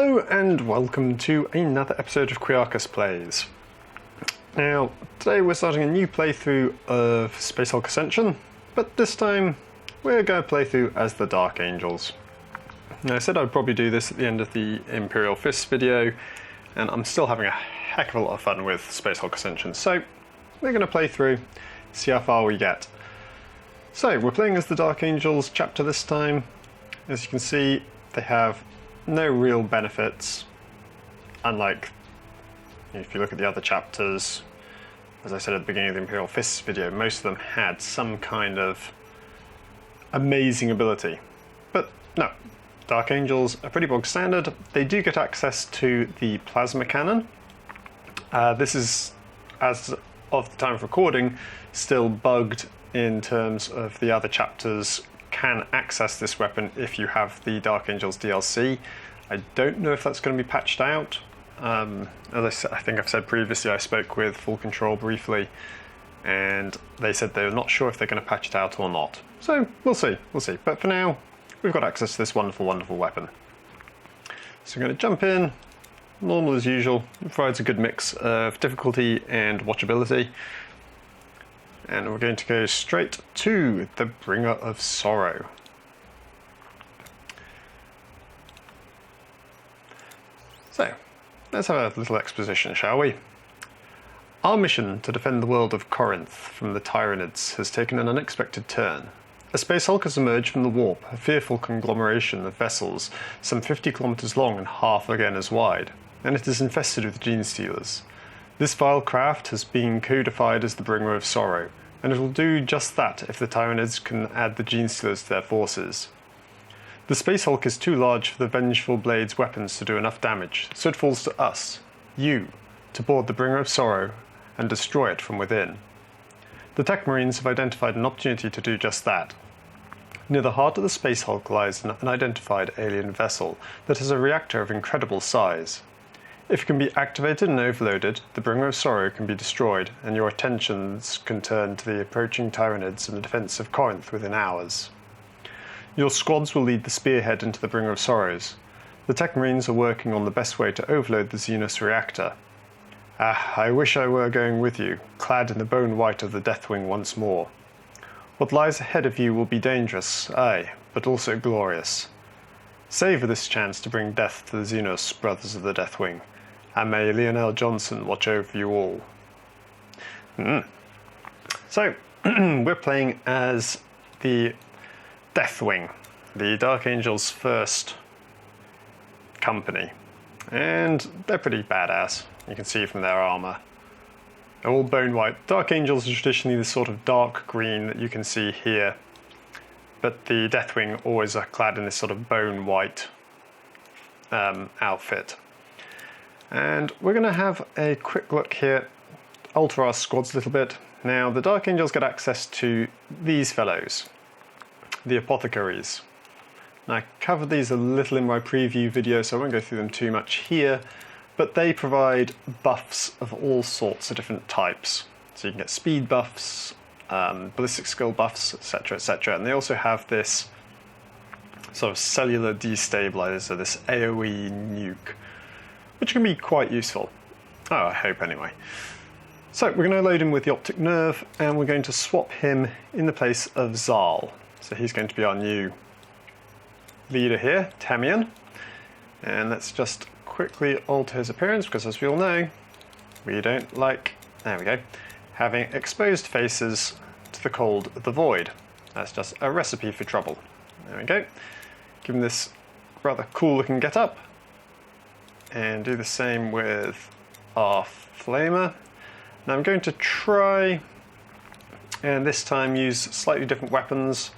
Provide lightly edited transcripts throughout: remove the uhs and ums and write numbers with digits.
Hello and welcome to another episode of Quiarcus Plays. Now, today we're starting a new playthrough of Space Hulk Ascension, but this time we're going to play through as the Dark Angels. Now, I said I'd probably do this at the end of the Imperial Fists video, and I'm still having a heck of a lot of fun with Space Hulk Ascension, so we're going to play through, see how far we get. So, we're playing as the Dark Angels chapter this time. As you can see, they have no real benefits, unlike if you look at the other chapters. As I said at the beginning of the Imperial Fists video, most of them had some kind of amazing ability. But no, Dark Angels are pretty bog standard. They do get access to the plasma cannon. This is, as of the time of recording, still bugged in terms of the other chapters can access this weapon if you have the Dark Angels DLC. I don't know if that's going to be patched out. As I think I've said previously, I spoke with Full Control briefly, and they said they're not sure if they're going to patch it out or not. So we'll see. But for now, we've got access to this wonderful, wonderful weapon. So we're going to jump in, normal as usual. It provides a good mix of difficulty and watchability. And we're going to go straight to the Bringer of Sorrow. So, let's have a little exposition, shall we? Our mission to defend the world of Corinth from the Tyranids has taken an unexpected turn. A Space Hulk has emerged from the warp, a fearful conglomeration of vessels, some 50 kilometers long and half again as wide, and it is infested with gene stealers. This vile craft has been codified as the Bringer of Sorrow, and it will do just that if the Tyranids can add the gene stealers to their forces. The Space Hulk is too large for the Vengeful Blade's weapons to do enough damage, so it falls to us, you, to board the Bringer of Sorrow and destroy it from within. The Tech Marines have identified an opportunity to do just that. Near the heart of the Space Hulk lies an unidentified alien vessel that has a reactor of incredible size. If it can be activated and overloaded, the Bringer of Sorrow can be destroyed, and your attentions can turn to the approaching Tyranids and the defense of Corinth within hours. Your squads will lead the spearhead into the Bringer of Sorrows. The Tech Marines are working on the best way to overload the Xenos reactor. I wish I were going with you, clad in the bone white of the Deathwing once more. What lies ahead of you will be dangerous, aye, but also glorious. Savour this chance to bring death to the Xenos brothers of the Deathwing, and may Lionel Johnson watch over you all. So, we're playing as the Deathwing, the Dark Angels' first company, and they're pretty badass. You can see from their armour. They're all bone white. Dark Angels are traditionally this sort of dark green that you can see here, but the Deathwing always are clad in this sort of bone white outfit. And we're going to have a quick look here, alter our squads a little bit. Now, the Dark Angels get access to these fellows, the Apothecaries. Now, I covered these a little in my preview video, so I won't go through them too much here, but they provide buffs of all sorts of different types. So you can get speed buffs, ballistic skill buffs, etc., etc. And they also have this sort of cellular destabilizer, this AoE nuke, which can be quite useful. Oh, I hope anyway. So we're going to load him with the optic nerve, and we're going to swap him in the place of Zal. So he's going to be our new leader here, Tamian. And let's just quickly alter his appearance, because as we all know, we don't like, there we go, having exposed faces to the cold of the void. That's just a recipe for trouble. There we go. Give him this rather cool looking getup. And do the same with our Flamer. Now I'm going to try, and this time use slightly different weapons.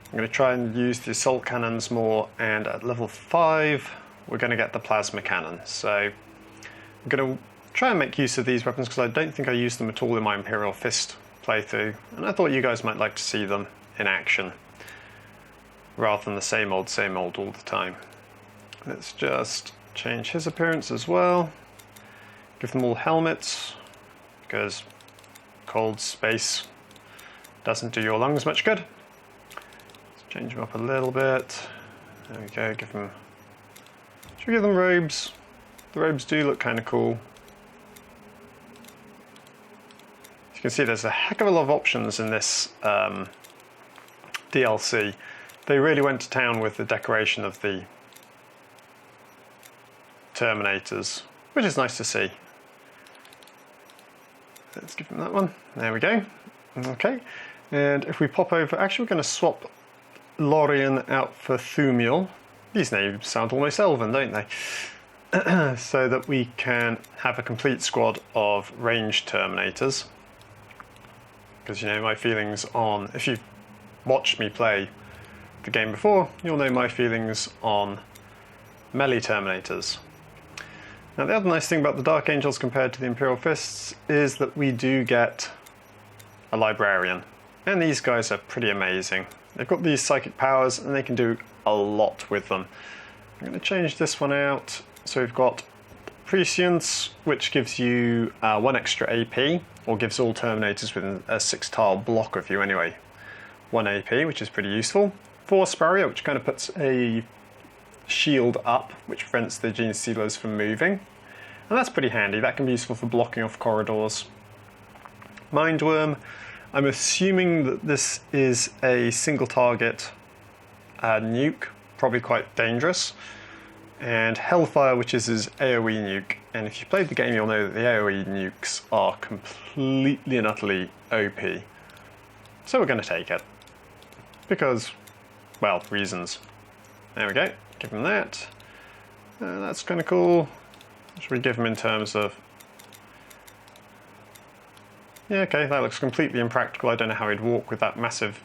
I'm going to try and use the assault cannons more, and at level 5 we're going to get the plasma cannon. So I'm going to try and make use of these weapons because I don't think I used them at all in my Imperial Fist playthrough, and I thought you guys might like to see them in action rather than the same old all the time. Let's just change his appearance as well. Give them all helmets, because cold space doesn't do your lungs much good. Let's change him up a little bit. There we go, give him Should we give them robes? The robes do look kind of cool. As you can see, there's a heck of a lot of options in this DLC. They really went to town with the decoration of the Terminators, which is nice to see. Let's give them that one. There we go. Okay, and if we pop over, actually we're going to swap Lorien out for Thumiel. These names sound almost elven, don't they? So that we can have a complete squad of ranged Terminators. Because you know my feelings on, if you've watched me play the game before, you'll know my feelings on melee Terminators. Now the other nice thing about the Dark Angels compared to the Imperial Fists is that we do get a Librarian. And these guys are pretty amazing. They've got these psychic powers and they can do a lot with them. I'm going to change this one out. So we've got Prescience, which gives you 1 extra AP, or gives all Terminators within a 6-tile block of you anyway 1 AP, which is pretty useful. Force Barrier, which kind of puts a shield up, which prevents the Gene Stealers from moving. And that's pretty handy. That can be useful for blocking off corridors. Mindworm, I'm assuming that this is a single target nuke, probably quite dangerous. And Hellfire, which is his AoE nuke. And if you played the game, you'll know that the AoE nukes are completely and utterly OP. So we're going to take it. Because, well, reasons. There we go. Give him that. That's kind of cool. What should we give him in terms of... Yeah, okay, that looks completely impractical. I don't know how he'd walk with that massive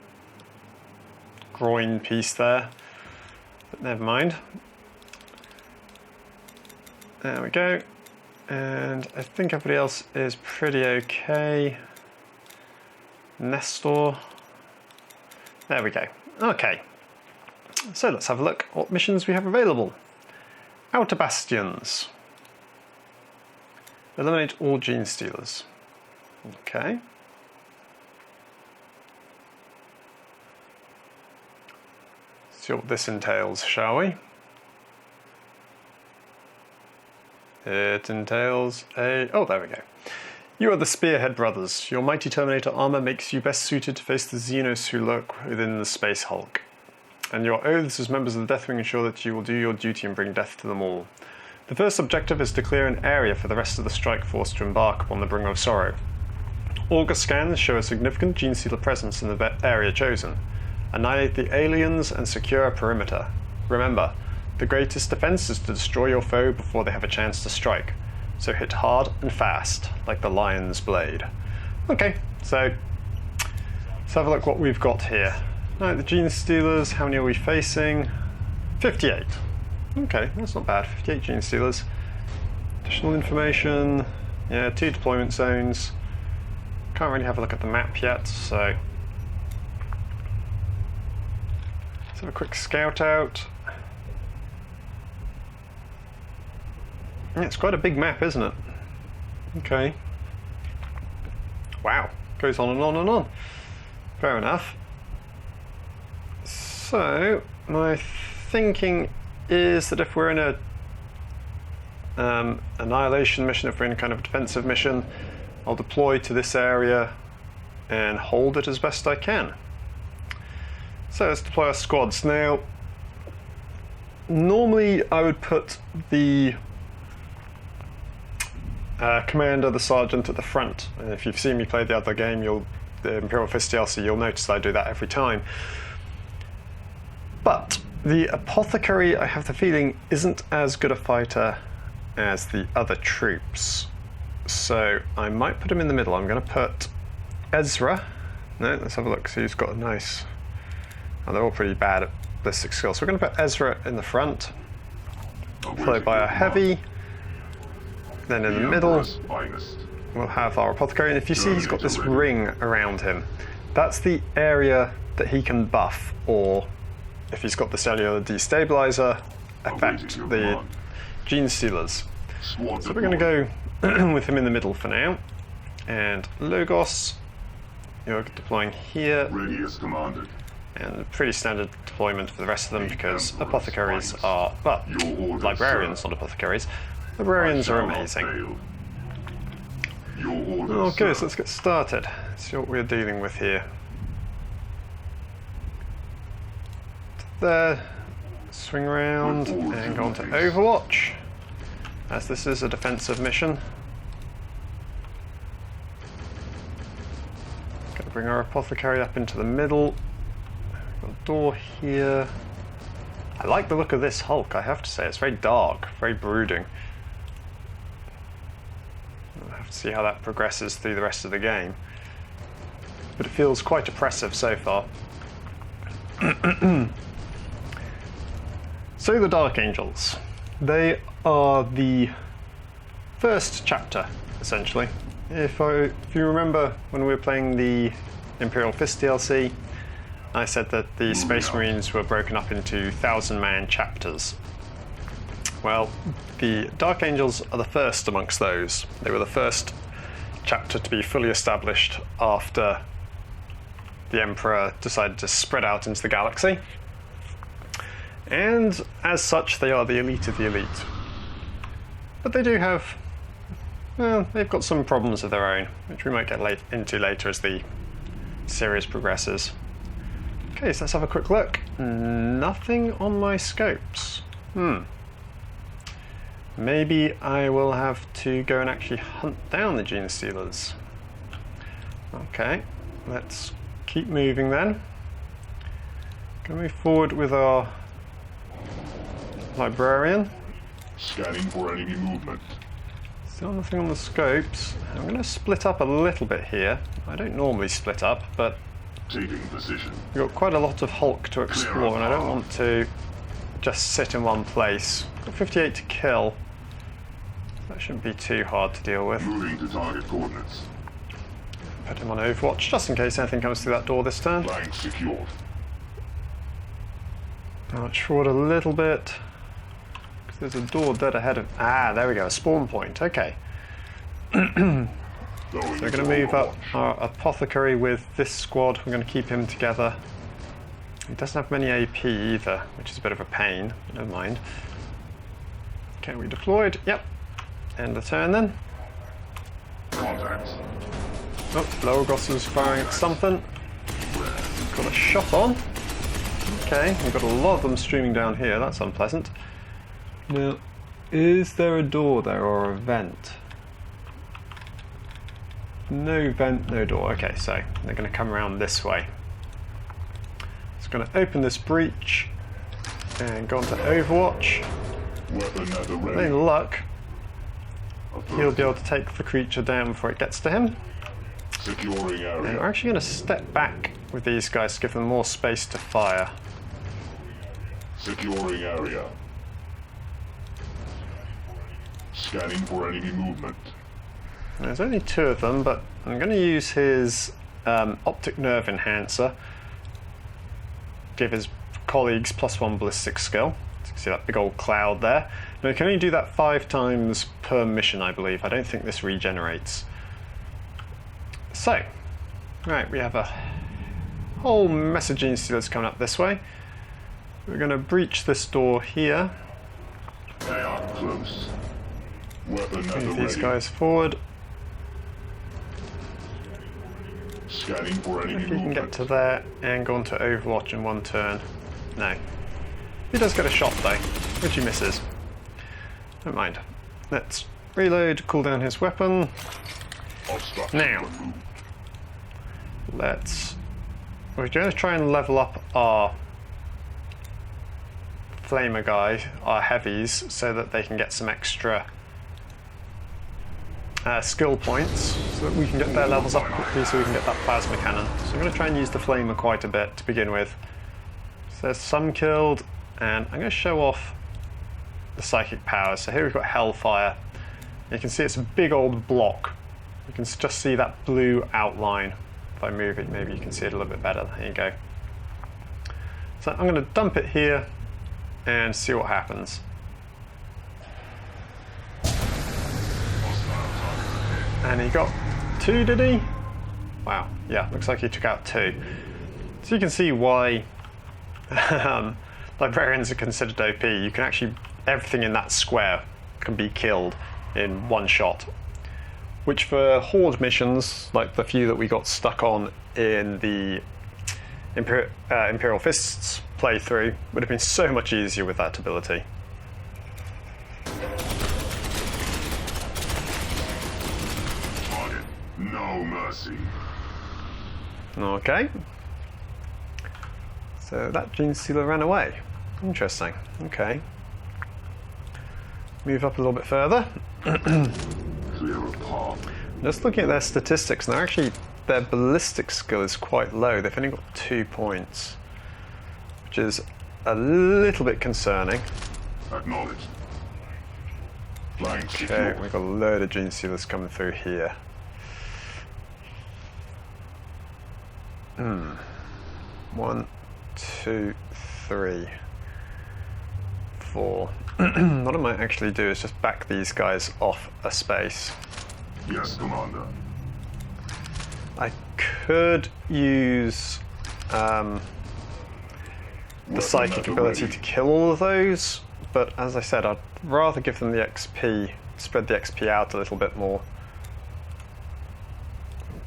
groin piece there. But never mind. There we go. And I think everybody else is pretty okay. Nestor. There we go. Okay. So let's have a look what missions we have available. Outer Bastions. Eliminate all Gene Stealers. Okay. See what this entails, shall we? It entails a... Oh, there we go. You are the Spearhead Brothers. Your mighty Terminator armor makes you best suited to face the Xenos who lurk within the Space Hulk. And your oaths as members of the Deathwing ensure that you will do your duty and bring death to them all. The first objective is to clear an area for the rest of the strike force to embark upon the Bringer of Sorrow. Auger scans show a significant Gene Stealer presence in the area chosen. Annihilate the aliens and secure a perimeter. Remember, the greatest defense is to destroy your foe before they have a chance to strike. So hit hard and fast, like the lion's blade. Okay, so let's have a look what we've got here. Right, the Gene Stealers, how many are we facing? 58. Okay, that's not bad, 58 Gene Stealers. Additional information, yeah, 2 deployment zones. Can't really have a look at the map yet, so let's have a quick scout out. Yeah, it's quite a big map, isn't it? Okay. Wow, goes on and on and on. Fair enough. So, my thinking is that if we're in a annihilation mission, if we're in a kind of defensive mission, I'll deploy to this area and hold it as best I can. So let's deploy our squads. Now, normally I would put the commander, the sergeant at the front. And if you've seen me play the other game, the Imperial Fist DLC, you'll notice that I do that every time. But the apothecary, I have the feeling, isn't as good a fighter as the other troops. So I might put him in the middle. I'm going to put Ezra. No, let's have a look. So he's got a nice... Oh, they're all pretty bad at ballistic skills. So we're going to put Ezra in the front, followed by a heavy. Then in the middle, we'll have our apothecary. And if you see, he's got this ring around him. That's the area that he can buff, or if he's got the cellular destabilizer, affect the Gene Stealers. So we're going to go with him in the middle for now. And Logos, you're deploying here. Ready as commanded. And pretty standard deployment for the rest of them because apothecaries are, well, librarians, not apothecaries. Librarians are amazing. Okay, so let's get started. See what we're dealing with here. There, swing around and go on to Overwatch, as this is a defensive mission. Gonna bring our apothecary up into the middle. Got a door here. I like the look of this Hulk, I have to say. It's very dark, very brooding. We'll have to see how that progresses through the rest of the game. But it feels quite oppressive so far. So the Dark Angels. They are the first chapter, essentially. If you remember when we were playing the Imperial Fist DLC, I said that the Space Marines were broken up into 1,000-man chapters. Well, the Dark Angels are the first amongst those. They were the first chapter to be fully established after the Emperor decided to spread out into the galaxy. And as such, they are the elite of the elite. But they do have, well, they've got some problems of their own, which we might get into later as the series progresses. Okay, so let's have a quick look. Nothing on my scopes. Maybe I will have to go and actually hunt down the Gene Stealers. Okay, let's keep moving then. Gonna move forward with our librarian. Scanning for enemy movement. Still nothing on the scopes. I'm going to split up a little bit here. I don't normally split up, but taking position. We've got quite a lot of Hulk to explore, and I don't want to just sit in one place. Got 58 to kill. That shouldn't be too hard to deal with. Moving to target coordinates. Put him on Overwatch, just in case anything comes through that door this turn. Flank secured. March forward a little bit. There's a door dead ahead of... Ah, there we go, a spawn point, okay. So we're going to move up our apothecary with this squad. We're going to keep him together. He doesn't have many AP either, which is a bit of a pain. Never mind. Okay, we deployed. Yep. End the turn then. Contact. Oh, Lorgos is firing at something. Got a shot on. Okay, we've got a lot of them streaming down here. That's unpleasant. Now, is there a door there or a vent? No vent, no door. Okay, so they're going to come around this way. It's going to open this breach and go on to Overwatch. Weapon at the With ready. any luck, he'll be able to take the creature down before it gets to him. Securing And we're area. actually going to step back with these guys to give them more space to fire. Securing area. Scanning for enemy movement. There's only two of them, but I'm going to use his optic nerve enhancer. Give his colleagues +1 ballistic skill. So you can see that big old cloud there. Now you can only do that 5 times per mission, I believe. I don't think this regenerates. So, right, we have a whole mess of Gene Stealers coming up this way. We're going to breach this door here. They are close. Weapon at the Move these ready. guys forward. Scanning for enemy If he can movement. get to there and go on to Overwatch in one turn. No. He does get a shot though, which he misses. Don't mind. Let's reload, cool down his weapon. Obstruction Now. removed. We're going to try and level up our flamer guy, our heavies, so that they can get some extra skill points, so that we can get their levels up quickly so we can get that plasma cannon. So I'm going to try and use the flamer quite a bit to begin with. So there's some killed, and I'm going to show off the psychic powers. So here we've got Hellfire. You can see it's a big old block. You can just see that blue outline. If I move it, maybe you can see it a little bit better. There you go. So I'm going to dump it here and see what happens. And he got 2, did he? Wow, yeah, looks like he took out 2. So you can see why librarians are considered OP. You can actually, everything in that square can be killed in one shot. Which for horde missions, like the few that we got stuck on in the Imperial Fists playthrough, would have been so much easier with that ability. Target, no mercy. Okay. So that Gene Stealer ran away. Interesting. Okay. Move up a little bit further. Clear a path. Just looking at their statistics, and their ballistic skill is quite low. They've only got 2 points, which is a little bit concerning. Acknowledged. Flank Okay, secure. we've got a load of Gene Stealers coming through here. 1, 2, 3, 4. What I might actually do is just back these guys off a space. Yes, Commander. I could use the psychic ability to kill all of those, but as I said, I'd rather give them the XP, spread the XP out a little bit more.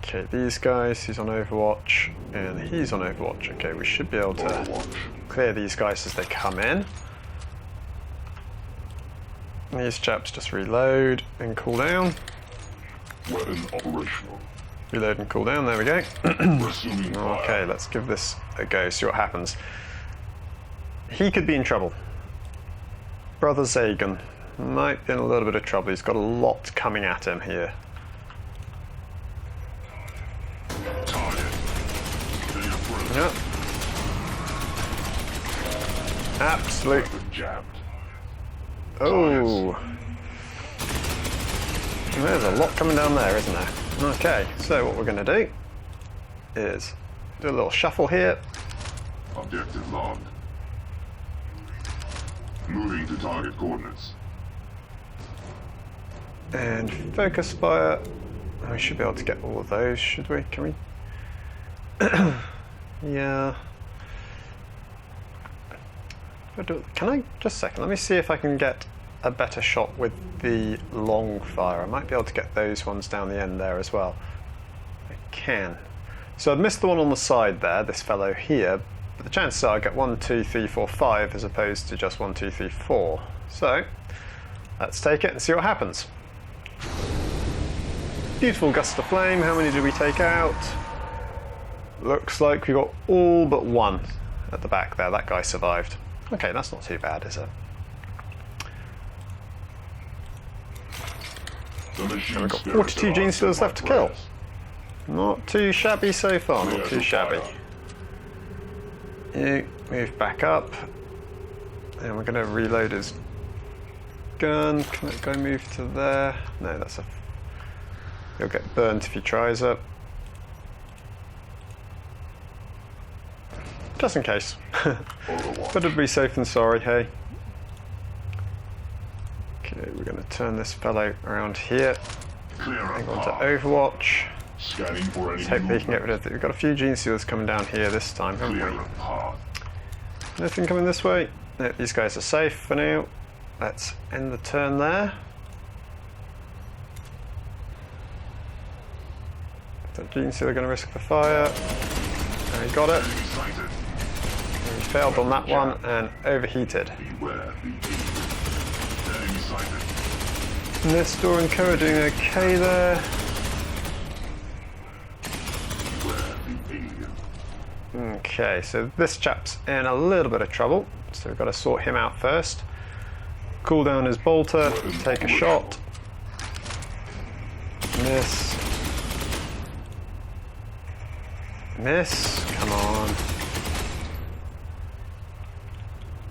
Okay, these guys, he's on Overwatch, and he's on Overwatch. Okay, we should be able to clear these guys as they come in. These chaps just reload and cool down. Weapon operational. Reload and cool down, there we go. Resuming fire. Okay, let's give this a go, see what happens. He could be in trouble. Brother Zagan might be in a little bit of trouble. He's got a lot coming at him here. Target. Clear for Yep. Absolute. weapon jabbed. Oh. There's a lot coming down there, isn't there? Okay, so what we're going to do is do a little shuffle here. Objective logged. Moving to target coordinates. And focus fire. We should be able to get all of those, should we? Can we? Yeah. Can I just a second? Let me see if I can get a better shot with the long fire. I might be able to get those ones down the end there as well. I can. So I've missed the one on the side there, this fellow here, but the chances are I get 1, 2, 3, 4, 5 as opposed to just 1, 2, 3, 4. So let's take it and see what happens. Beautiful gust of flame. How many did we take out? Looks like we got all but one at the back there. That guy survived. Okay, that's not too bad, is it? The machine And we've got spirit 42 Gene Stealers left to kill. press. Not too shabby so far, not too shabby. You move back up. And we're going to reload his gun. Can that guy move to there? No, that's a... He'll get burnt if he tries it. Just in case. Overwatch. Better be safe than sorry, hey. Okay, we're going to turn this fellow around here. Clear a Hang on to path. Overwatch. Scanning for any Let's hope they can get rid movement. of it. We've got a few Gene Stealers coming down here this time, haven't Clear we? a path. Nothing coming this way. No, these guys are safe for now. Let's end the turn there. Is that Gene Stealer going to risk the fire? And he got it. Enemy sighted. And he failed on that one and overheated. Beware the alien. Enemy sighted. Nestor and Co are doing okay there. Beware the alien. Okay, so this chap's in a little bit of trouble, so we've got to sort him out first. Cool down his bolter, take a shot. Miss. Miss, come on.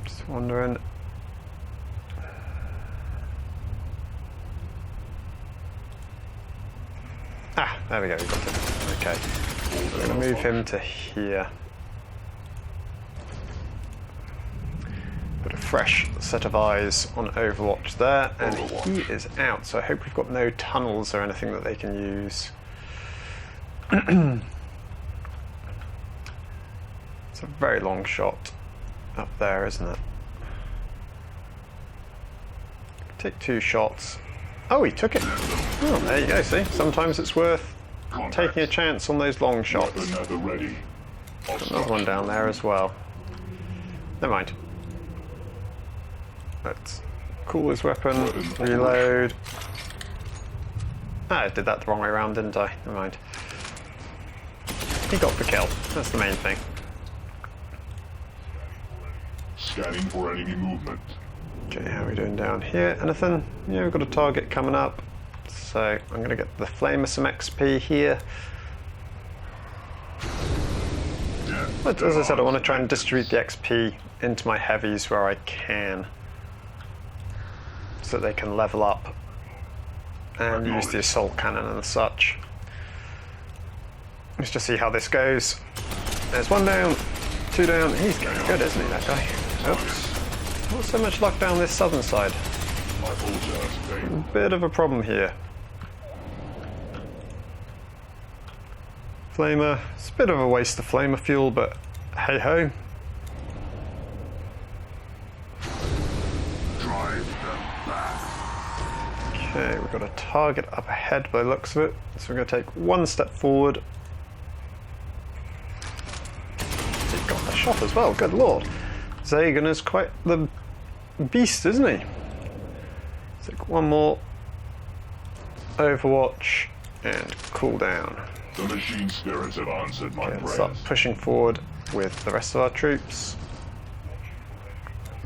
Just wondering. Ah, there we go, we got him. Okay, we're going to move him to here. Put a fresh set of eyes on Overwatch there, and he is out, so I hope we've got no tunnels or anything that they can use. It's a very long shot up there, isn't it? Take 2 shots. Oh, he took it. Oh, there you go, see? Sometimes it's worth taking a chance on those long shots. Ready. Another one down there as well. Never mind. Let's cool his weapon, reload. Ah, I did that the wrong way around, didn't I? Never mind. He got the kill. That's the main thing. Scanning for enemy movement. Okay, how are we doing down here? Anything? Yeah, we've got a target coming up. So I'm going to get the Flamer some XP here. But as I said, I want to try and distribute the XP into my heavies where I can, so they can level up and use the assault cannon and such. Let's just see how this goes. There's 1 down, 2 down. He's getting good, isn't he, that guy? Oops. Not so much luck down this southern side. Bit of a problem here. Flamer. It's a bit of a waste of flamer fuel, but hey ho. Okay, we've got a target up ahead by the looks of it. So we're going to take 1 step forward. He got the shot as well, good lord. Zagan is quite the beast, isn't he? Take 1 more. Overwatch and cool down. The machine spirits have answered my Okay, prayers. start pushing forward with the rest of our troops.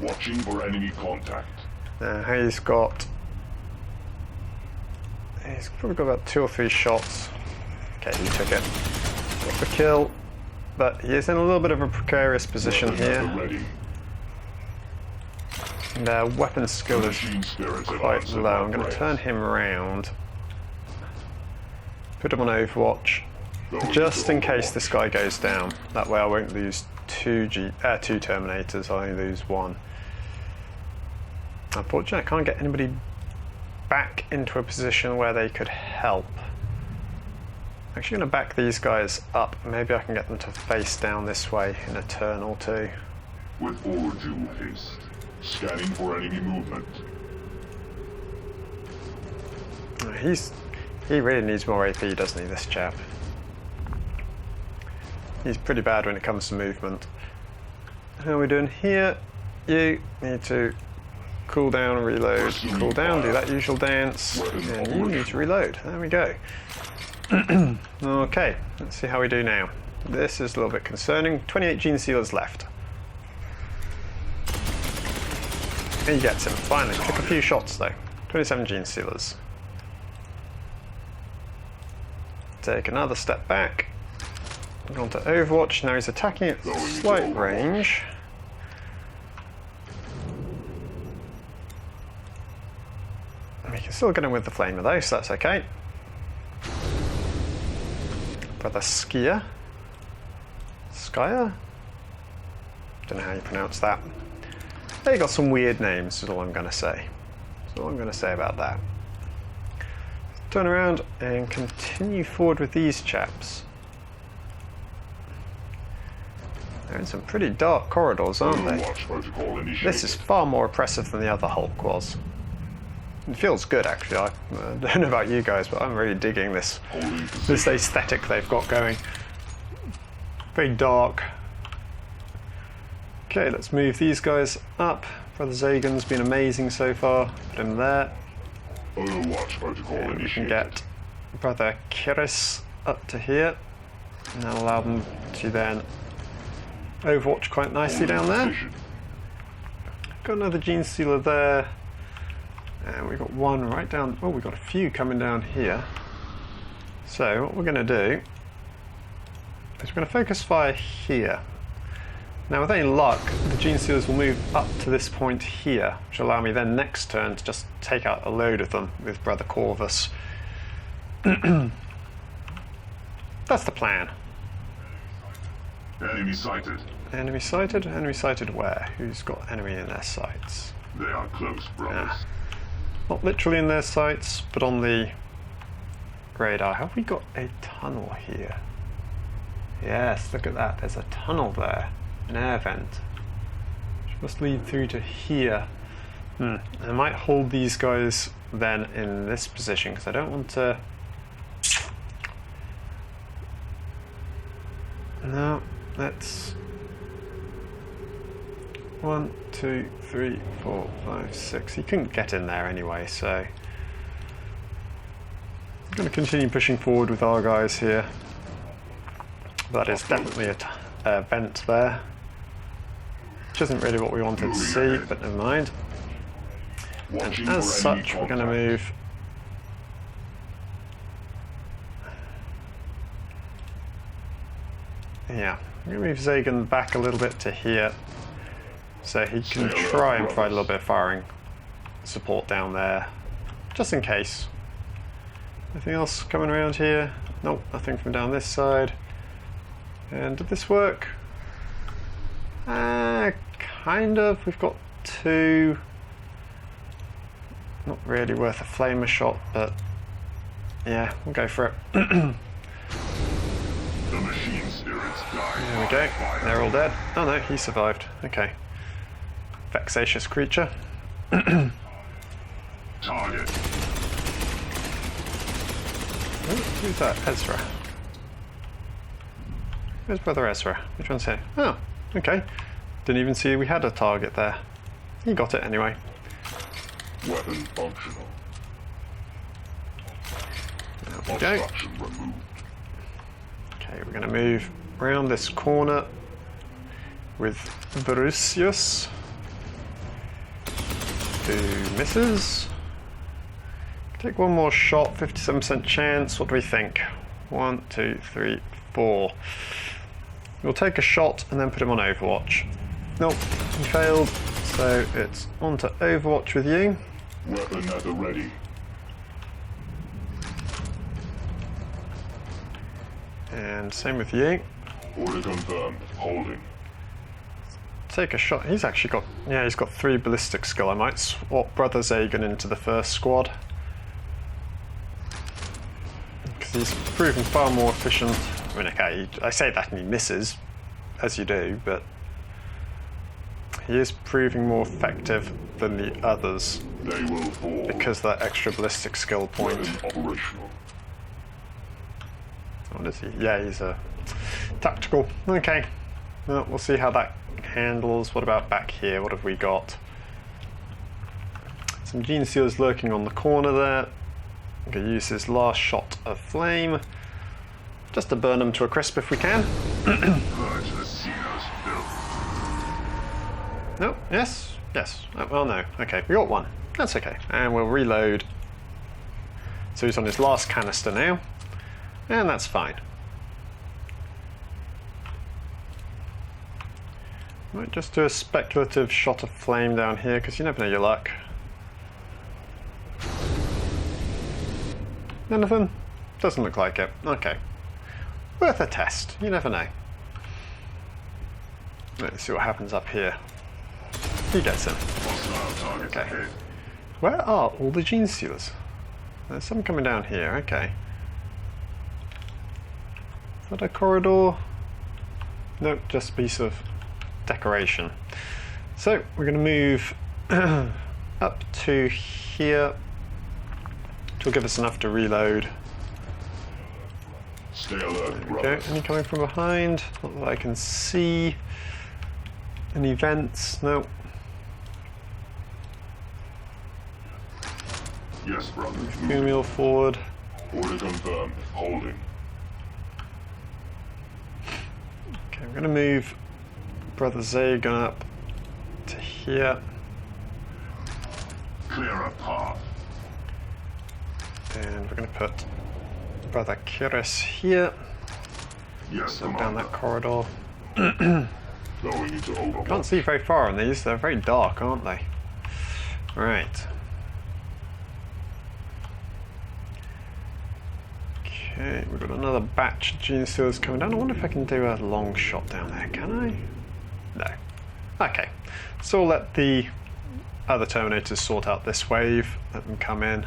Watching for enemy contact. He's probably got about 2 or 3 shots. Okay, he took it. Got the kill, but he is in a little bit of a precarious position here. Ready. And our weapon skill is quite low. I'm going to turn him around. Put him on Overwatch, just in case this guy goes down. That way I won't lose 2 Terminators, I only lose 1. Unfortunately, I can't get anybody back into a position where they could help. I'm actually going to back these guys up. Maybe I can get them to face down this way in a turn or 2. With all due haste. Scanning for enemy movement. He really needs more AP, doesn't he, this chap? He's pretty bad when it comes to movement. How are we doing here? You need to cool down and reload. Cool down, do that usual dance, and you need to reload. There we go. Okay, let's see how we do now. This is a little bit concerning. 28 Gene Sealers left. He gets him, finally. Took a few shots though. 27 Gene Sealers. Take another step back. Gone to Overwatch, now he's attacking at slight range. We can still get him with the flamer though, so that's okay. Brother Skier? Skyer? Don't know how you pronounce that. They got some weird names, is all I'm going to say. That's all I'm going to say about that. Turn around and continue forward with these chaps. They're in some pretty dark corridors, aren't they? This is far more oppressive than the other Hulk was. It feels good, actually. I don't know about you guys, but I'm really digging this aesthetic they've got going. Very dark. Okay, let's move these guys up. Brother Zagan's been amazing so far. Put him there. And we can get Brother Quiarcus up to here. And that'll allow them to then Overwatch quite nicely down there. Got another Gene Sealer there. And we've got 1 right down. Oh, we've got a few coming down here. So what we're going to do is we're going to focus fire here. Now with any luck, the Gene Sealers will move up to this point here, which will allow me then next turn to just take out a load of them with Brother Corvus. That's the plan. Enemy sighted. Enemy sighted? Enemy sighted where? Who's got enemy in their sights? They are close, brothers. Not literally in their sights, but on the radar. Have we got a tunnel here? Yes, look at that. There's a tunnel there. an air vent, which must lead through to here. I might hold these guys then in this position because I don't want to. No, let's 1, 2, 3, 4, 5, 6. He couldn't get in there anyway, so I'm going to continue pushing forward with our guys here. That is definitely a vent there, which isn't really what we wanted to see, but never mind. And as such, we're going to move. Yeah, I'm going to move Zagan back a little bit to here, so he can try and provide a little bit of firing support down there, just in case. Anything else coming around here? Nope, nothing from down this side. And did this work? Kind of. We've got 2. Not really worth a flamer shot, but yeah, we'll go for it. The machine spirits die. There we go. They're all dead. Oh no, he survived. Okay. Vexatious creature. Target. Who's that? Ezra. Where's Brother Ezra? Which one's here? Oh, okay. Didn't even see we had a target there. He got it anyway. Weapon functional. There we go. Obstruction removed. Okay, we're going to move around this corner with Borussius. 2 misses. Take one more shot, 57% chance. What do we think? 1, 2, 3, 4. We'll take a shot and then put him on Overwatch. Nope, he failed, so it's on to Overwatch with you. Weapon at the ready. And same with you. Order confirmed. Holding. Take a shot. He's actually got, yeah, he's got 3 ballistic skill. I might swap Brother Zagan into the first squad, because he's proven far more efficient. I mean, okay, I say that and he misses, as you do, but he is proving more effective than the others They will fall. because of that extra ballistic skill point. Weapon operational. What is he? Yeah, he's a tactical. Okay, well, we'll see how that handles. What about back here? What have we got? Some Gene Stealers lurking on the corner there. I'm going to use his last shot of flame just to burn them to a crisp if we can. Purge the Cenos filth. No, yes, yes. Oh, well, no. Okay, we got 1. That's okay. And we'll reload. So he's on his last canister now. And that's fine. Might just do a speculative shot of flame down here, because you never know your luck. Anything? Doesn't look like it. Okay. Worth a test. You never know. Let's see what happens up here. He gets him. Hostile targets Okay. ahead. Where are all the Gene Stealers? There's some coming down here. Okay. Is that a corridor? Nope, just a piece of decoration. So we're going to move up to here, which will give us enough to reload. Stay alert, Okay, brothers. any coming from behind? Not that I can see. Any vents? No. Yes, brothers. Fumiel forward. Order confirmed. Holding. Okay, we're going to move Brother Zagan up to here. Clear a path. And we're going to put Brother Quiarcus here. Yes, Down Commander. that corridor. Going into Overwatch. Can't see very far on these. They're very dark, aren't they? Right. Okay, we've got another batch of Gene Stealers coming down. I wonder if I can do a long shot down there. Can I? No. Okay. So we'll let the other Terminators sort out this wave. Let them come in.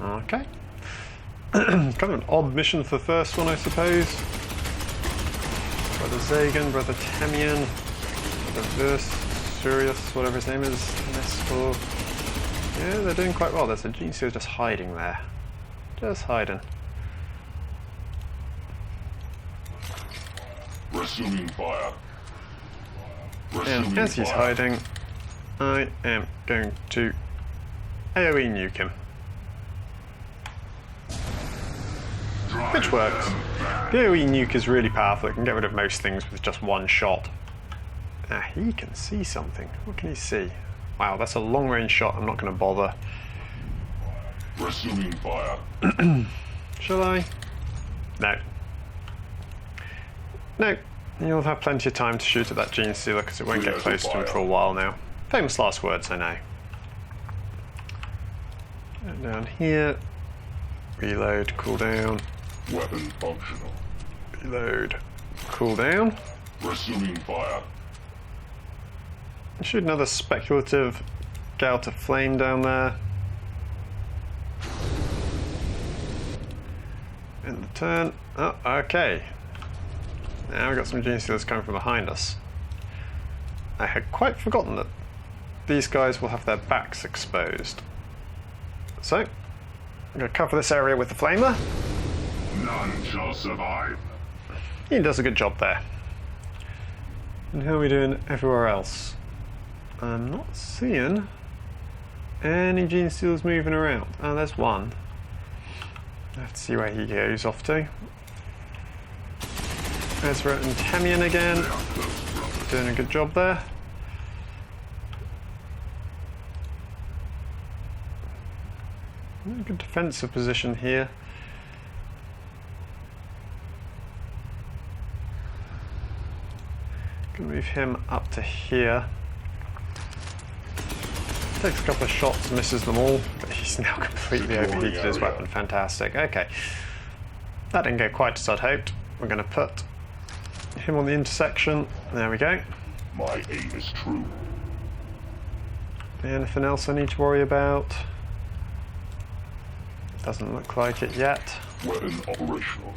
Okay. Kind of an odd mission for the first one, I suppose. Brother Zagan, Brother Temian, Brother Surius, whatever his name is, Nestor. Yeah, they're doing quite well. There's a Gene Sealer just hiding there. Just hiding. Resuming fire. And as he's hiding, I am going to AoE nuke him. Which works. The AoE nuke is really powerful. It can get rid of most things with just one shot. Ah, he can see something. What can he see? Wow, that's a long range shot. I'm not going to bother. Resuming fire. Shall I? No. No. You'll have plenty of time to shoot at that Gene Stealer because it won't get close to him for a while now. Famous last words, I know. And down here. Reload, cooldown. Weapon functional. Reload, cooldown. Resuming fire. Shoot another speculative gout of flame down there. In the turn. Oh, okay. Now we've got some Gene Stealers coming from behind us. I had quite forgotten that these guys will have their backs exposed. So, I'm going to cover this area with the flamer. None shall survive. He does a good job there. And how are we doing everywhere else? I'm not seeing any Gene Stealers moving around. Oh, there's one. I have to see where he goes off to. Ezra and Temian again. Doing a good job there. Good defensive position here. Can move him up to here. Takes a couple of shots, misses them all, but he's now completely overheated his weapon. Fantastic. Okay. That didn't go quite as I'd hoped. We're going to put him on the intersection. There we go. My aim is true. Anything else I need to worry about? Doesn't look like it yet. Weapon operational.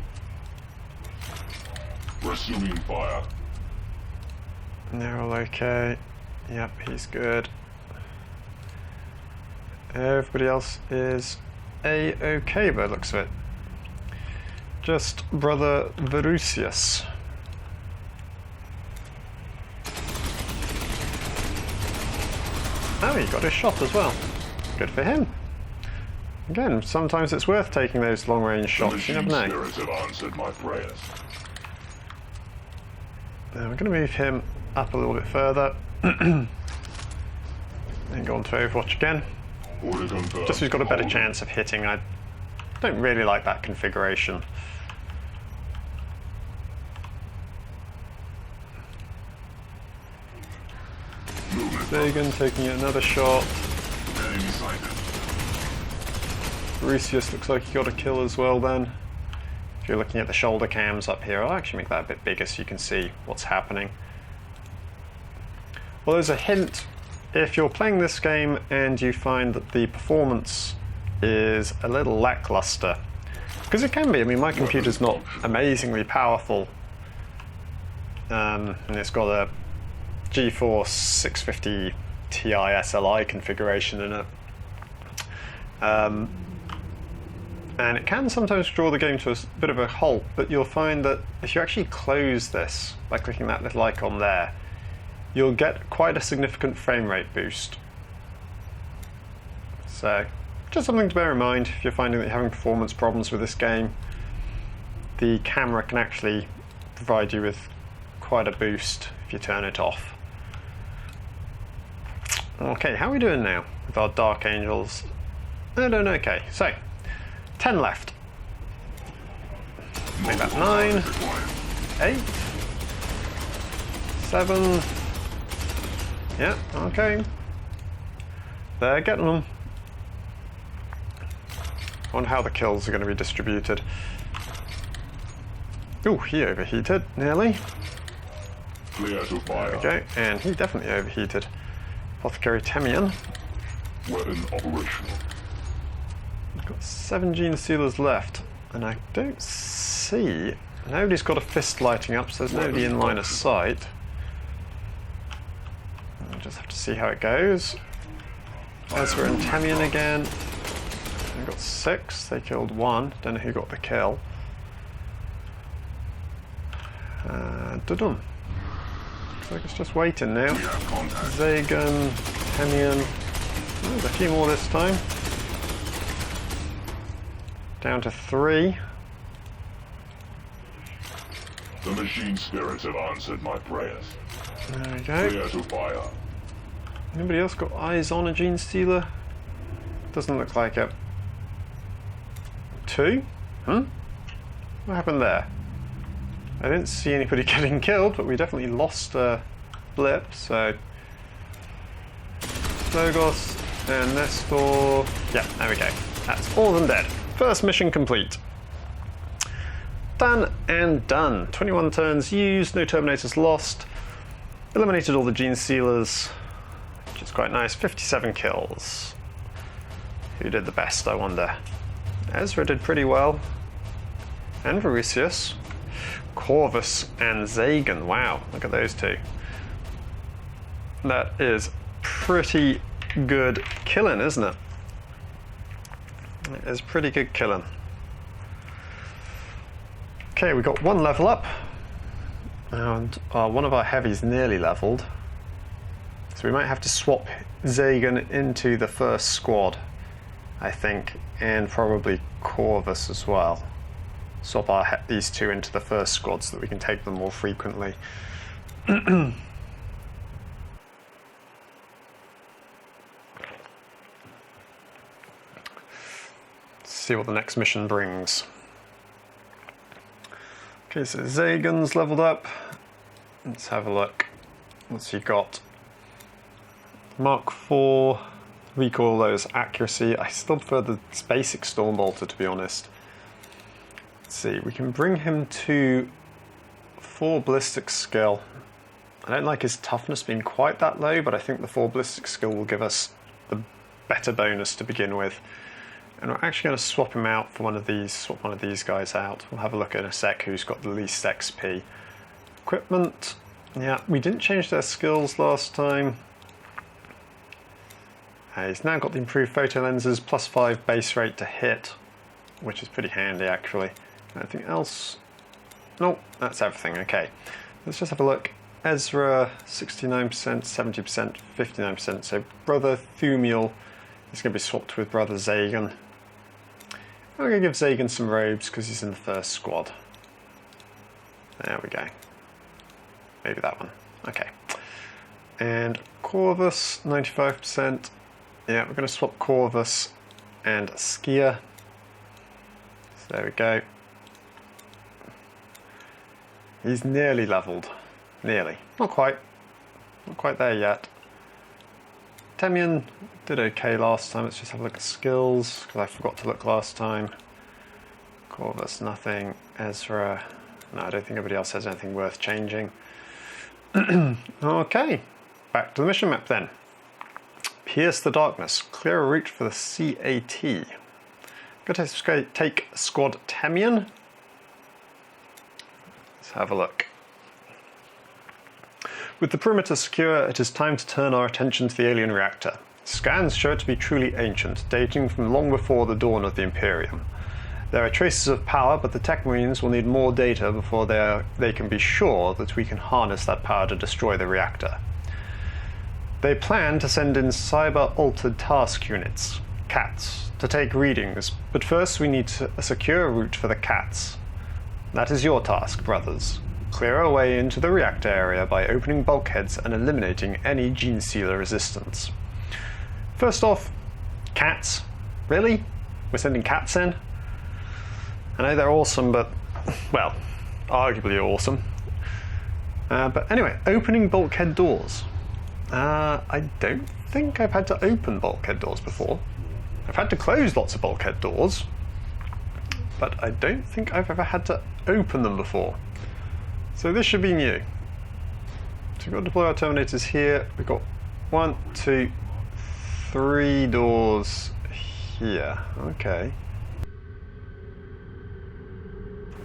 Resuming fire. They're all okay. Yep, he's good. Everybody else is A-okay by the looks of it. Just Brother Verusius. Oh, he got his shot as well. Good for him. Again, sometimes it's worth taking those long-range shots, you never know. Spirits have answered my prayers. Now we're going to move him up a little bit further. And go on to Overwatch again. Order confirmed. Just so he's got a better chance of hitting. I don't really like that configuration. Zagan taking another shot. Enemy sighted. Rusius looks like he got a kill as well then. If you're looking at the shoulder cams up here, I'll actually make that a bit bigger so you can see what's happening. Well, there's a hint. If you're playing this game and you find that the performance is a little lackluster, because it can be, I mean my computer's not amazingly powerful, and it's got a GeForce 650 Ti SLI configuration in it, and it can sometimes draw the game to a bit of a halt, but you'll find that if you actually close this by clicking that little icon there, you'll get quite a significant frame rate boost. So, just something to bear in mind if you're finding that you're having performance problems with this game. The camera can actually provide you with quite a boost if you turn it off. Okay, how are we doing now with our Dark Angels? They're doing okay. So, 10 left. Make that 9, 8, 7. Yeah, okay. They're getting them. I wonder how the kills are going to be distributed. Ooh, he overheated, nearly. Clear to fire. There we go, and he definitely overheated. Apothecary Temian. Weapon operational. We've got 7 Gene Sealers left. And I don't see... Nobody's got a fist lighting up, so there's nobody in line of sight. I'll just have to see how it goes. Ezra and Tamian again. They got 6, they killed 1. Don't know who got the kill. Dudum. Looks like it's just waiting now. Zagan, Tamian. Oh, there's a few more this time. Down to 3. The machine spirits have answered my prayers. There we go. Clear to fire. Anybody else got eyes on a Gene Stealer? Doesn't look like it. 2? What happened there? I didn't see anybody getting killed, but we definitely lost a blip, so... Logos and Nestor... Yeah, there we go. That's all of them dead. First mission complete. Done and done. 21 turns used, no Terminators lost. Eliminated all the Gene Stealers, which is quite nice. 57 kills. Who did the best, I wonder? Ezra did pretty well. And Vericius. Corvus and Zagan. Wow, look at those two. That is pretty good killing, isn't it? It is pretty good killing. Okay, we got 1 level up. And one of our heavies nearly leveled. So we might have to swap Zagan into the first squad, I think, and probably Corvus as well. Swap these 2 into the first squad so that we can take them more frequently. Let's see what the next mission brings. Okay, so Zagan's leveled up. Let's have a look. What's he got? Mark 4, recoil, those accuracy. I still prefer the basic Stormbolter, to be honest. Let's see, we can bring him to 4 ballistic skill. I don't like his toughness being quite that low, but I think the 4 ballistic skill will give us the better bonus to begin with. And we're actually going to swap him out for swap one of these guys out. We'll have a look in a sec who's got the least XP. Equipment, yeah, we didn't change their skills last time. He's now got the improved photo lenses, +5 base rate to hit, which is pretty handy actually. Anything else? Nope, that's everything. Okay, let's just have a look. Ezra, 69%, 70%, 59%. So Brother Thumiel is going to be swapped with Brother Zagan. I'm going to give Zagan some robes because he's in the first squad. There we go. Maybe that one. Okay. And Corvus, 95%. Yeah, we're going to swap Corvus and Skier. So there we go. He's nearly leveled. Nearly. Not quite. Not quite there yet. Tamian did okay last time. Let's just have a look at skills, because I forgot to look last time. Corvus, nothing. Ezra, no, I don't think anybody else has anything worth changing. Okay, back to the mission map then. Pierce the darkness. Clear a route for the CAT. Going to take Squad Tamian. Let's have a look. With the perimeter secure, it is time to turn our attention to the alien reactor. Scans show it to be truly ancient, dating from long before the dawn of the Imperium. There are traces of power, but the Tech Marines will need more data before they can be sure that we can harness that power to destroy the reactor. They plan to send in cyber-altered task units, CATs, to take readings, but first we need a secure route for the CATs. That is your task, brothers. Clear our way into the reactor area by opening bulkheads and eliminating any Gene Stealer resistance. First off, cats. Really? We're sending cats in? I know they're awesome, but, well, arguably awesome. But anyway, opening bulkhead doors. I don't think I've had to open bulkhead doors before. I've had to close lots of bulkhead doors, but I don't think I've ever had to open them before. So this should be new. So we've got to deploy our Terminators here. We've got 1, 2, 3 doors here. Okay.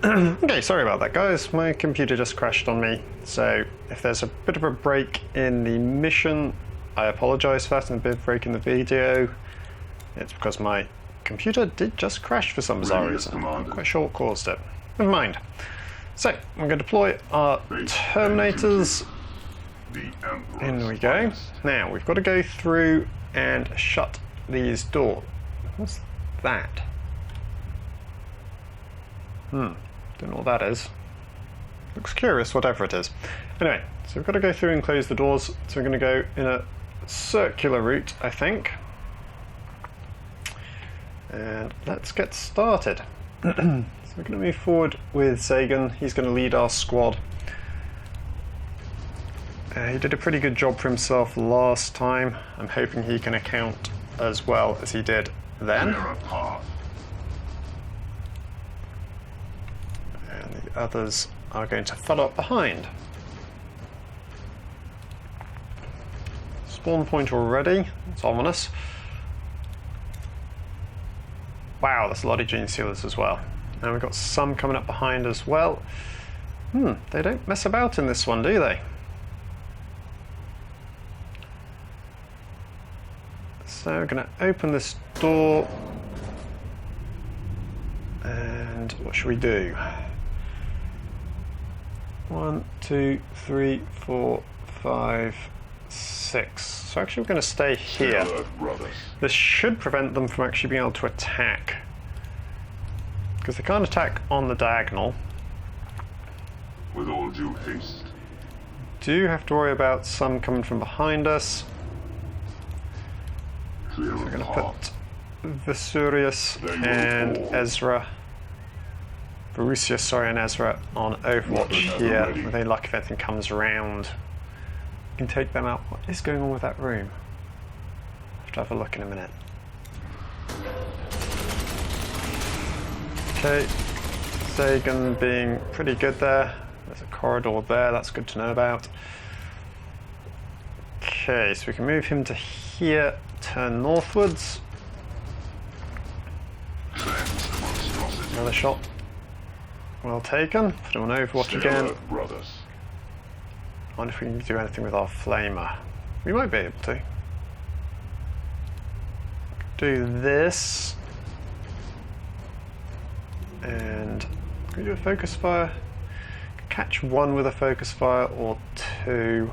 Okay, sorry about that, guys. My computer just crashed on me. So if there's a bit of a break in the mission, I apologise for that, and a bit of a break in the video. It's because my computer did just crash for some bizarre reason. I'm not quite sure what caused it. Never mind. So I'm going to deploy our Terminators. In we go. Now we've got to go through and shut these doors. What's that? Don't know what that is. Looks curious, whatever it is. Anyway, so we've got to go through and close the doors. So we're going to go in a circular route, I think. And let's get started. So we're going to move forward with Zagan. He's going to lead our squad. He did a pretty good job for himself last time. I'm hoping he can account as well as he did then. And the others are going to follow up behind. Spawn point already. It's ominous. Wow, there's a lot of gene sealers as well. And we've got some coming up behind as well. They don't mess about in this one, do they? So we're going to open this door. And what should we do? 1, 2, 3, 4, 5, 6. So actually we're going to stay here. This should prevent them from actually being able to attack. Because they can't attack on the diagonal. With all due haste. Do have to worry about some coming from behind us. So we're going to put Vesuvius and Ezra. Verusius, sorry, and Ezra on Overwatch here. With any luck, if anything comes around, you can take them out. What is going on with that room? I'll have to have a look in a minute. Okay, Zagan being pretty good there. There's a corridor there, that's good to know about. Okay, so we can move him to here, turn northwards. Another shot. Well taken. Put him on Overwatch again. I wonder if we can do anything with our flamer. We might be able to. Do this. And can we do a focus fire? Catch one with a focus fire or two.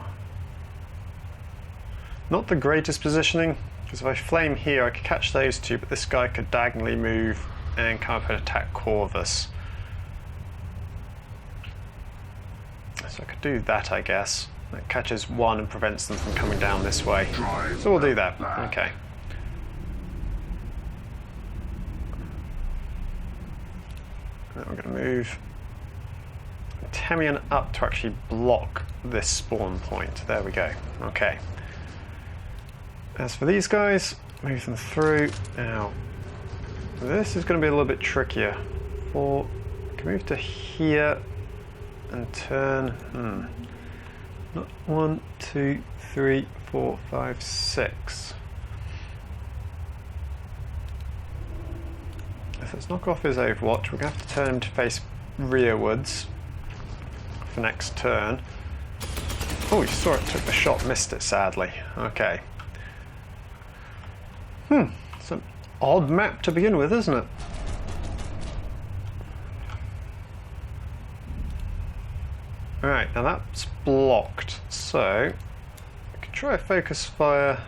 Not the greatest positioning, because if I flame here I could catch those two, but this guy could diagonally move and come up and attack Corvus. So I could do that, I guess. That catches one and prevents them from coming down this way. So we'll do that. Okay. Now we're going to move Temian up to actually block this spawn point. There we go. Okay. As for these guys, move them through. Now, this is going to be a little bit trickier. We can move to here and turn. Not 1, 2, 3, 4, 5, 6. If let's knock off his Overwatch, we're going to have to turn him to face rearwards for next turn. Oh, you saw it, took the shot, missed it sadly. Okay. It's an odd map to begin with, isn't it? Alright, now that's blocked, so we could try a focus fire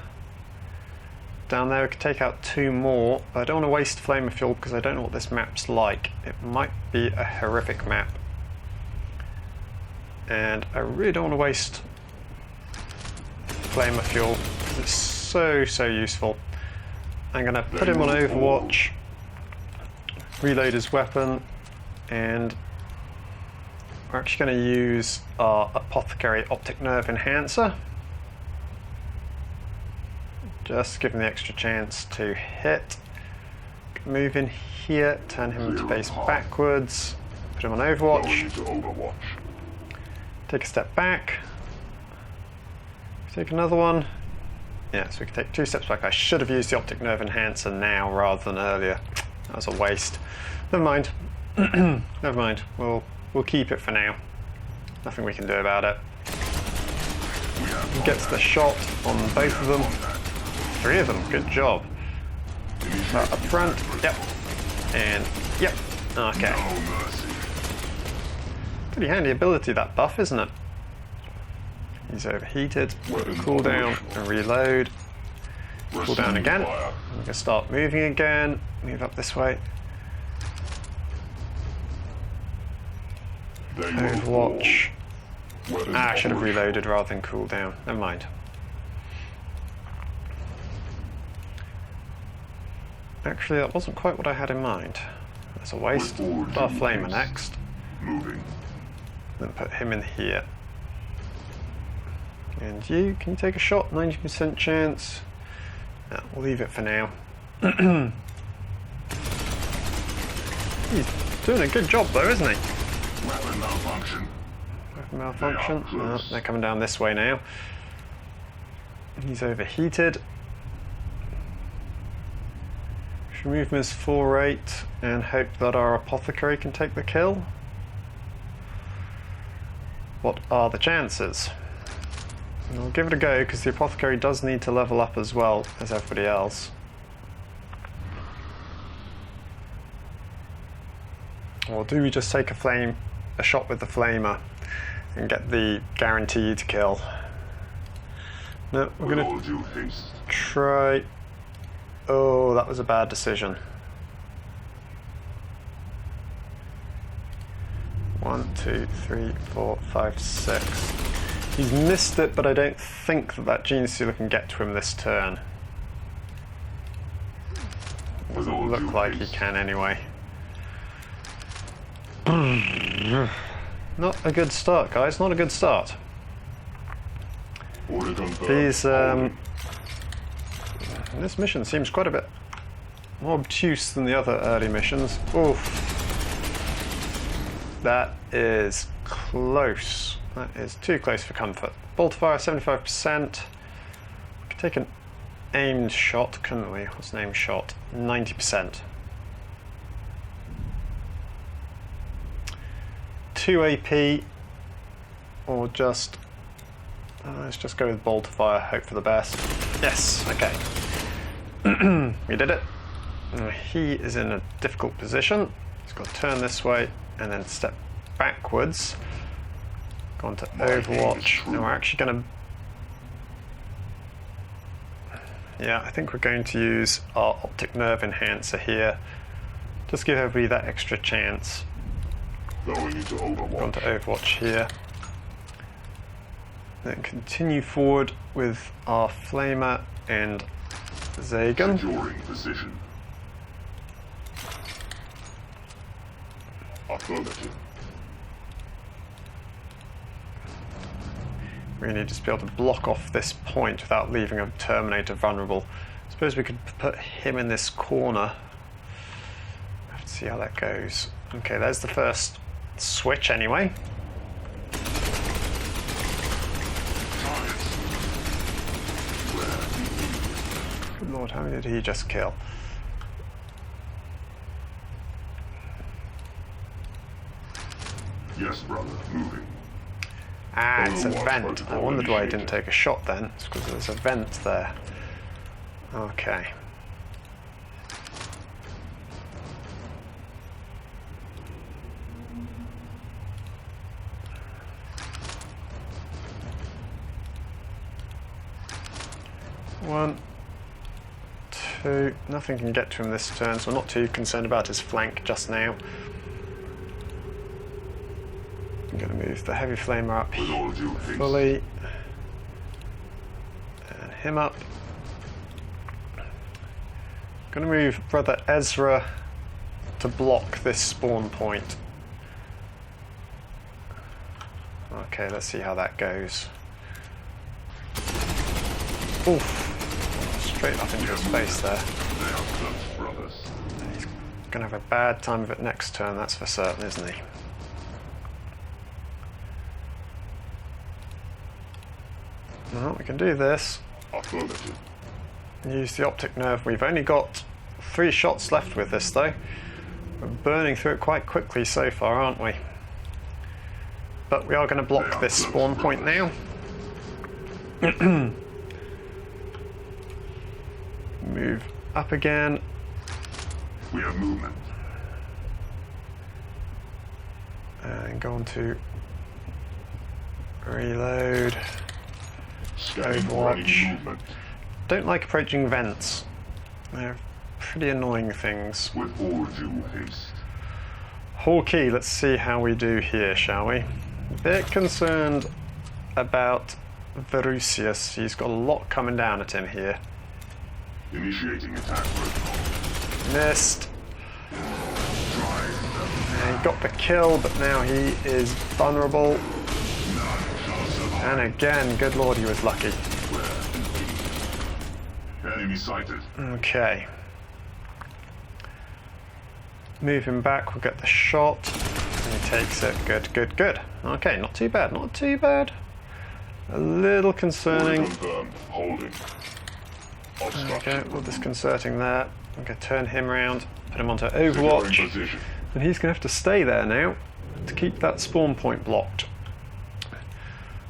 down there. We could take out two more, but I don't want to waste flamer fuel because I don't know what this map's like. It might be a horrific map. And I really don't want to waste flamer fuel because it's so useful. I'm going to put him on Overwatch, reload his weapon, and we're actually going to use our Apothecary Optic Nerve Enhancer. Just give him the extra chance to hit. Move in here, turn him to face backwards, put him on Overwatch. Take a step back. Take another one. Yeah, so we can take 2 steps back. I should have used the Optic Nerve Enhancer now rather than earlier. That was a waste. Never mind. Never mind. We'll keep it for now. Nothing we can do about it. He gets the shot on both of them. 3 of them. Good job. Up front. Yep. And yep. Okay. Pretty handy ability, that buff, isn't it? He's overheated. Cool down and reload. Cool down again. We're going to start moving again. Move up this way. Overwatch. I should have reloaded rather than cool down. Never mind. Actually, that wasn't quite what I had in mind. That's a waste. Put our flamer next. Then put him in here. And you, can you take a shot? 90% chance. No, we'll leave it for now. He's doing a good job though, isn't he? Weapon malfunction. Weapon malfunction. No, they're coming down this way now. He's overheated. Should move him as full rate and hope that our apothecary can take the kill. What are the chances? And I'll give it a go because the apothecary does need to level up as well as everybody else. Or do we just take a shot with the flamer and get the guaranteed kill? No, we're going to try. Oh, that was a bad decision. 1, 2, 3, 4, 5, 6. He's missed it, but I don't think that Gene Stealer can get to him this turn. Doesn't look like he can anyway. Not a good start, guys. Not a good start. These this mission seems quite a bit more obtuse than the other early missions. Oof. That is close. That is too close for comfort. Bolt fire 75%. We could take an aimed shot, couldn't we? What's an aimed shot? 90%. 2 AP, or just let's just go with bolt fire. Hope for the best. Yes. Okay. We did it. He is in a difficult position. He's got to turn this way and then step backwards. Go on to Overwatch. Now we're actually going to... Yeah, I think we're going to use our optic nerve enhancer here. Just give everybody that extra chance. Going into Overwatch. Go on to Overwatch here. Then continue forward with our flamer and Zagan. Securing position. Affirmative. We need to just be able to block off this point without leaving a Terminator vulnerable. I suppose we could put him in this corner. I have to see how that goes. Okay, there's the first switch anyway. Good lord, how many did he just kill? Yes, brother, moving. Ah, it's a vent. I wondered why I didn't take a shot then. It's because there's a vent there. Okay. One, two. Nothing can get to him this turn, so I'm not too concerned about his flank just now. I'm going to move the heavy flamer up fully, and him up. I'm going to move Brother Ezra to block this spawn point. Okay, let's see how that goes. Oof. Straight up into his face there. He's going to have a bad time of it next turn, that's for certain, isn't he? Well, we can do this. Use the optic nerve. We've only got 3 shots left with this though. We're burning through it quite quickly so far, aren't we? But we are going to block this spawn point now. Move up again. We have movement. And go on to reload. Scanning for any Overwatch. movement. Don't like approaching vents. They're pretty annoying things. With all due haste. Hulk, let's see how we do here, shall we? A bit concerned about Verusius. He's got a lot coming down at him here. Initiating attack protocol. Missed. And he got the kill, but now he is vulnerable. And again, good lord, he was lucky. Enemy sighted. Okay. Move him back, we'll get the shot. And he takes it. Good, good, good. Okay, not too bad, not too bad. A little concerning. Confirmed. Holding. Okay, well, disconcerting there. I'm going to turn him around, put him onto Securing Overwatch. position. And he's going to have to stay there now to keep that spawn point blocked.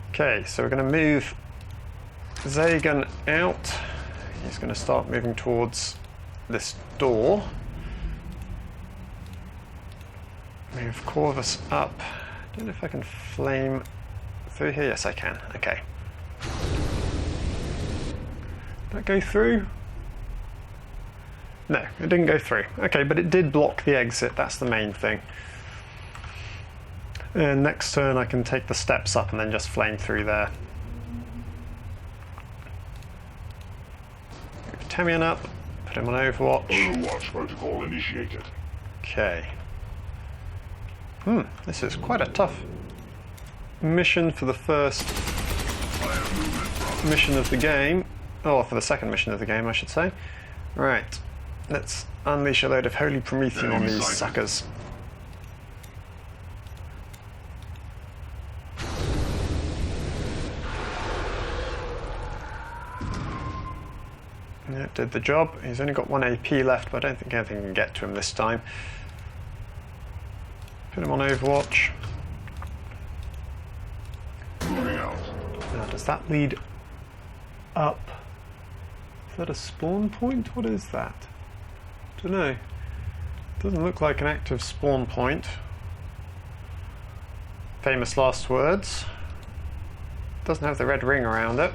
Okay, so we're going to move Zagan out. He's going to start moving towards this door. Move Corvus up. I don't know if I can flame through here. Yes, I can. Okay. Did that go through? No, it didn't go through. Okay, but it did block the exit. That's the main thing. And next turn I can take the steps up and then just flame through there. Move Temian up, put him on Overwatch. Overwatch protocol initiated. Okay. This is quite a tough mission for the first mission of the game. Or for the second mission of the game, I should say. Right, let's unleash a load of Holy Promethean on these suckers. Yeah, did the job. He's only got 1 AP left, but I don't think anything can get to him this time. Put him on Overwatch. Moving out. Now, does that lead up? Is that a spawn point? What is that? Don't know. Doesn't look like an active spawn point. Famous last words. Doesn't have the red ring around it.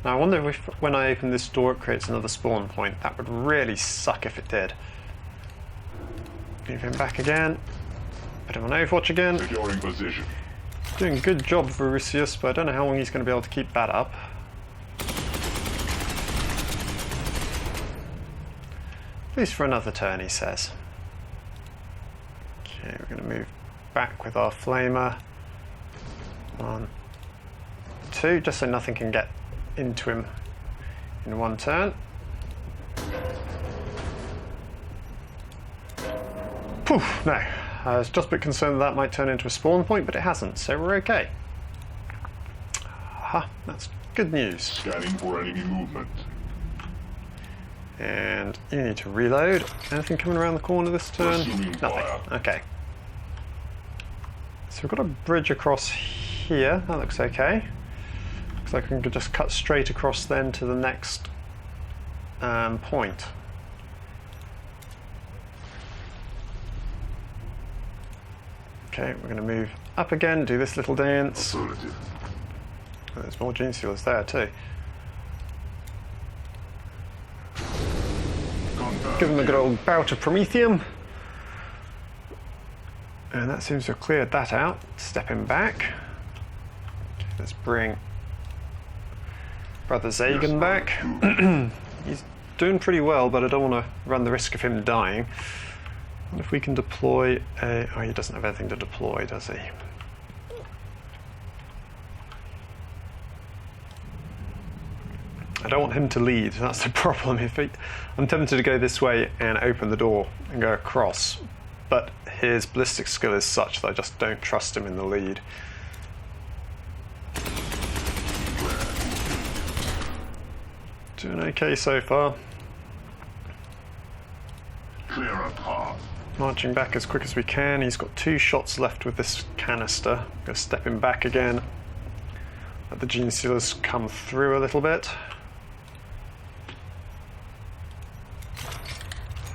Now I wonder if when I open this door it creates another spawn point. That would really suck if it did. Move him back again. Put him on Overwatch again. Securing position. Doing a good job, Verusius, but I don't know how long he's going to be able to keep that up. At least for another turn, he says. Okay, we're going to move back with our flamer. 1, 2, just so nothing can get into him in one turn. Poof, no. I was just a bit concerned that might turn into a spawn point, but it hasn't, so we're okay. Aha, that's good news. Scanning for enemy movement. And you need to reload. Anything coming around the corner this turn? Pursuing Nothing. fire. Okay. So we've got a bridge across here. That looks okay. Looks like I can just cut straight across then to the next point. Okay, we're going to move up again, do this little dance. Affirmative. Oh, there's more gene sealers there too. Confirmed. Give them a good old bout of Prometheum. And that seems to have cleared that out. Step him back. Okay, let's bring Brother Zagan back. He's doing pretty well, but I don't want to run the risk of him dying. And if we can deploy a... Oh, he doesn't have anything to deploy, does he? I don't want him to lead, that's the problem. I'm tempted to go this way and open the door and go across, but his ballistic skill is such that I just don't trust him in the lead. Doing okay so far. Clear a path. Marching back as quick as we can. He's got 2 shots left with this canister. Going to step him back again. Let the gene sealers come through a little bit.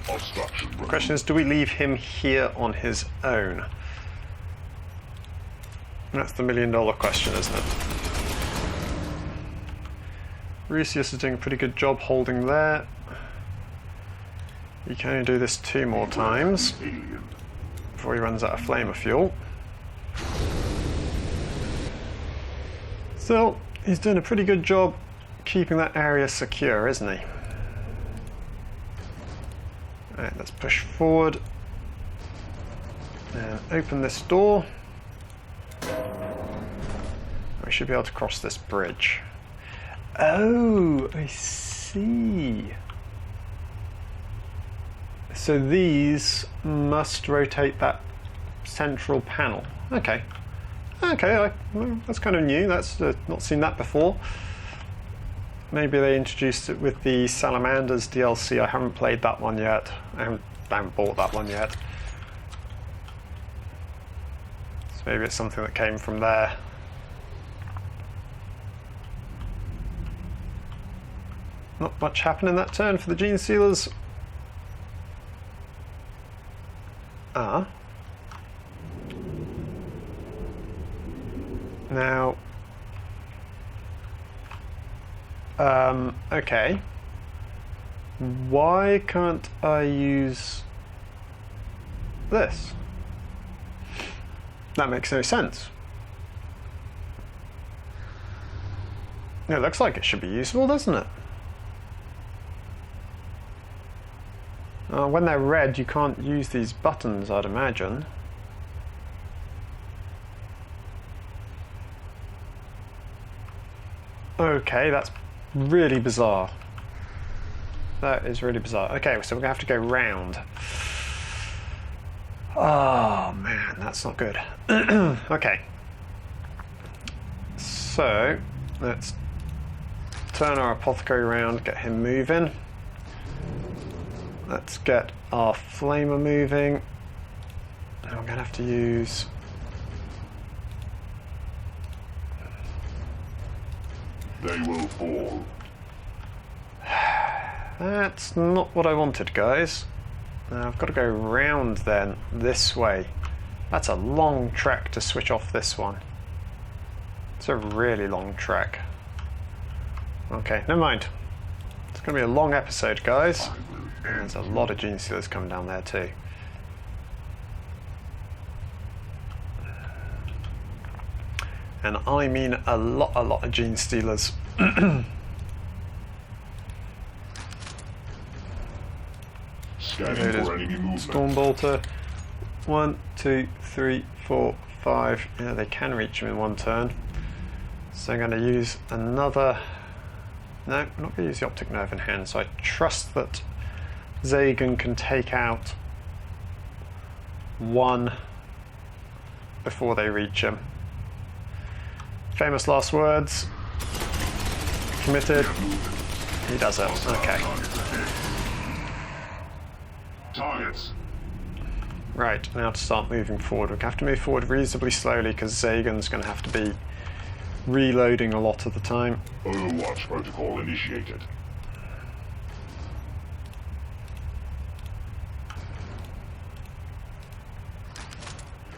The question is, do we leave him here on his own? That's the $1 million question, isn't it? Rusius is doing a pretty good job holding there. He can only do this 2 more times before he runs out of flamer fuel. Still, he's doing a pretty good job keeping that area secure, isn't he? Alright, let's push forward and open this door. We should be able to cross this bridge. Oh, I see. So these must rotate that central panel. Okay. Okay, well, that's kind of new. That's not seen that before. Maybe they introduced it with the Salamanders DLC. I haven't played that one yet. I haven't bought that one yet. So maybe it's something that came from there. Not much happened in that turn for the gene sealers. Now, okay. Why can't I use this? That makes no sense. It looks like it should be useful, doesn't it? When they're red, you can't use these buttons, I'd imagine. Okay, that's really bizarre. That is really bizarre. Okay, so we're going to have to go round. Oh man, that's not good. Okay. So, let's turn our apothecary around, get him moving. Let's get our flamer moving. Now we're going to have to use... They will fall. That's not what I wanted, guys. I've got to go round then, this way. That's a long trek to switch off this one. It's a really long trek. Okay, never mind. It's going to be a long episode, guys. There's a lot of gene sealers coming down there too. And I mean a lot of gene stealers. Scanning for enemy movement. Stormbolter. 1, 2, 3, 4, 5. Yeah, they can reach him in one turn. So I'm going to use another... No, I'm not going to use the optic nerve in hand. So I trust that Zagan can take out one before they reach him. Famous last words. Committed. He does it. Okay. Targets. Right, now to start moving forward. We have to move forward reasonably slowly because Zagan's going to have to be reloading a lot of the time. Overwatch protocol initiated.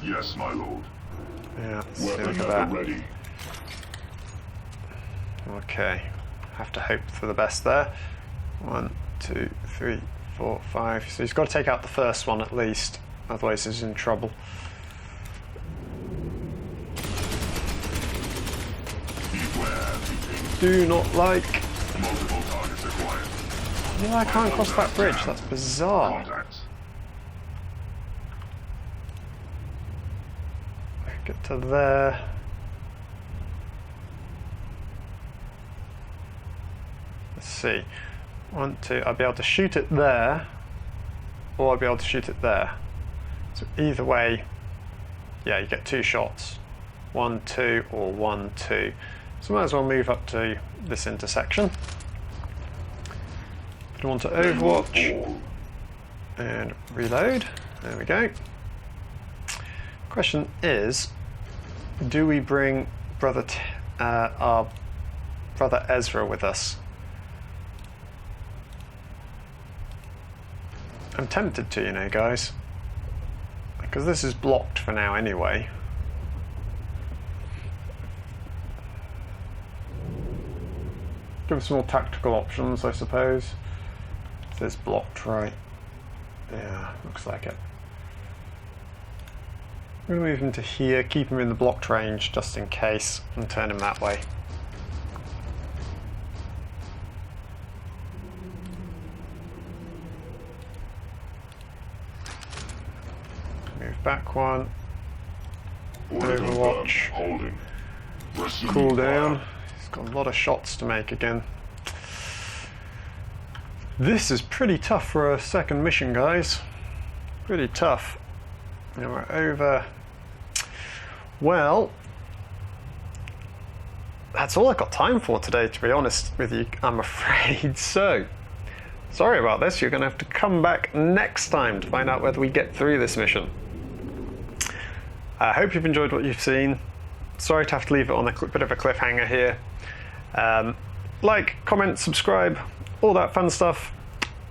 Yes, my lord. Yeah, let's see, Weapon look at level that. ready. Okay, have to hope for the best there. 1, 2, 3, 4, 5. So he's got to take out the first one at least, otherwise he's in trouble. Do not like. Multiple targets acquired. Yeah, I can't cross that bridge. That's bizarre. Contacts. Get to there. Let's see. 1, 2. I'll be able to shoot it there, or I'll be able to shoot it there. So either way, yeah, you get 2 shots. 1, 2, or 1, 2. So might as well move up to this intersection. If you want to overwatch and reload. There we go. Question is, do we bring our brother Ezra with us? I'm tempted to, you know, guys, because this is blocked for now anyway. Give us some more tactical options, I suppose. It says blocked, right? Yeah, looks like it. I'm going to move him to here, keep him in the blocked range just in case, and turn him that way. Move back one. Overwatch. Holding. Cool down. He's got a lot of shots to make again. This is pretty tough for a second mission, guys. Pretty tough. And we're over. Well, that's all I've got time for today, to be honest with you, I'm afraid. So, sorry about this. You're going to have to come back next time to find out whether we get through this mission. I hope you've enjoyed what you've seen. Sorry to have to leave it on a bit of a cliffhanger here. Like, comment, subscribe, all that fun stuff.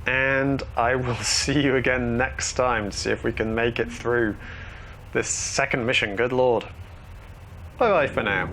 And I will see you again next time to see if we can make it through this second mission. Good lord. Bye bye for now.